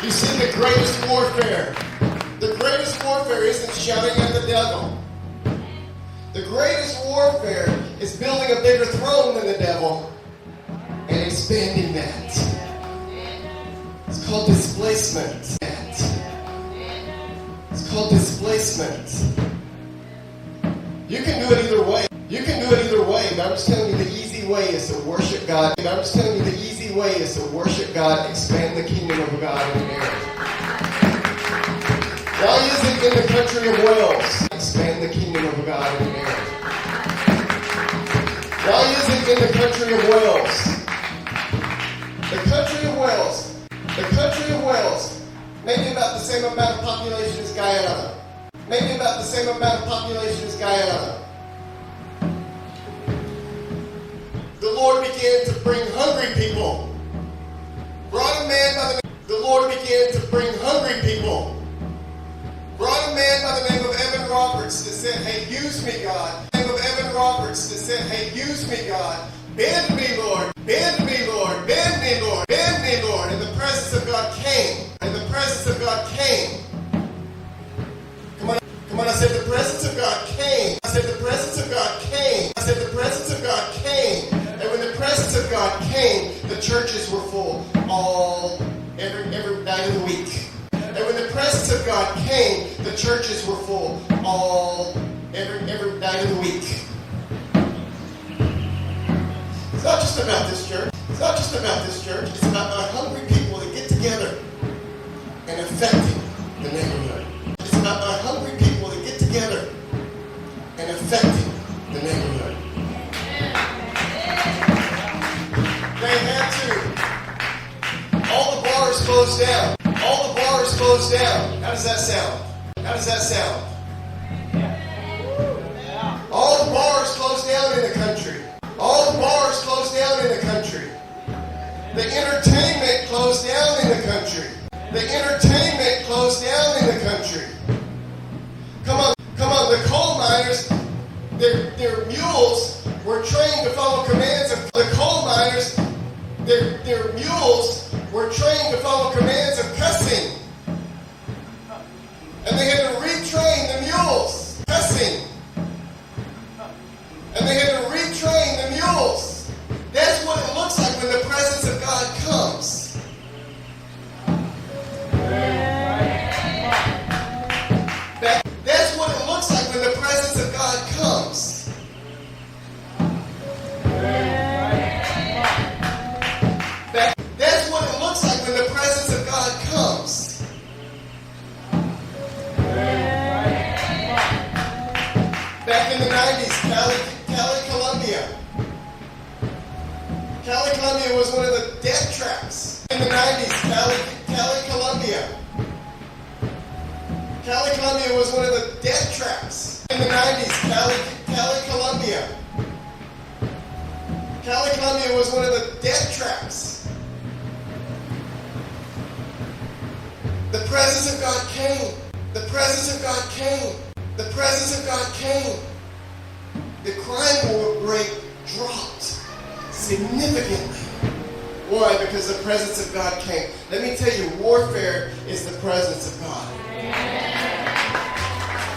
You see, the greatest warfare isn't shouting at the devil. The greatest warfare is building a bigger throne than the devil and expanding that. It's called displacement. It's called displacement. You can do it either way. But I'm just telling you the easy way is to worship God. Expand the kingdom of God in marriage. Why isn't in the country of Wales? Expand the kingdom of God in marriage. Why isn't in the country of Wales? The country of Wales, maybe about the same amount of population as Guyana. The Lord began to bring hungry people. Brought a man by the name of Evan Roberts that said, "Hey, use me, God." Bend me, Lord. And the presence of God came. Come on, I said the presence of God came. And when the presence of God came, the churches were full every night of the week. And when the presence of God came, the churches were full every night of the week. It's not just about this church. It's about our hungry people that get together and affecting the neighborhood. They had to. All the bars closed down. How does that sound? All the bars closed down in the country. The entertainment closed down in the country. Come on. The coal miners, their mules were trained to follow commands of cussing. And they had to retrain the mules. That's what it looks like when the presence of God comes. That's what it looks like when the presence of God comes. That's what it looks like when the presence of God comes. Back in the 90s, Cali, was one of the death traps. In the 90s, Cali, was one of the death traps. In the 90s, Cali, was one of the death traps. The presence of God came. The crime rate dropped significantly. Why? Because the presence of God came. Let me tell you, warfare is the presence of God.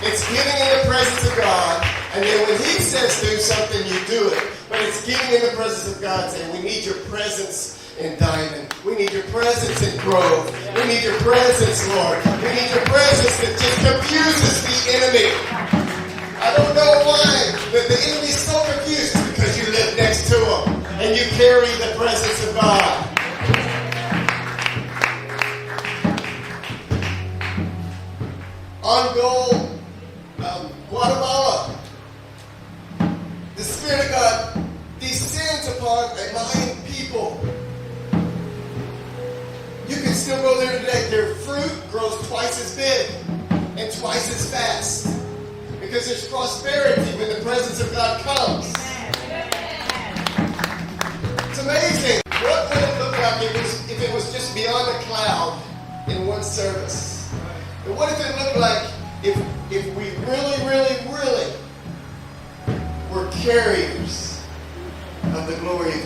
It's getting in the presence of God, and then when He says do something, you do it. But it's getting in the presence of God, saying, we need your presence in Diamond. We need your presence in Grove. We need your presence, Lord. We need your presence that just confuses the enemy. I don't know why, but the enemy's so confused because you live next to him and you carry the presence of God. On goal, Guatemala, the Spirit of God descends upon a Mayan people. You can still go there today. Their fruit grows twice as big and twice as fast because there's prosperity when the presence of God comes. It's amazing. What would it look like if it was just beyond a cloud in one service? And what if it looked like if we really were carriers of the glory of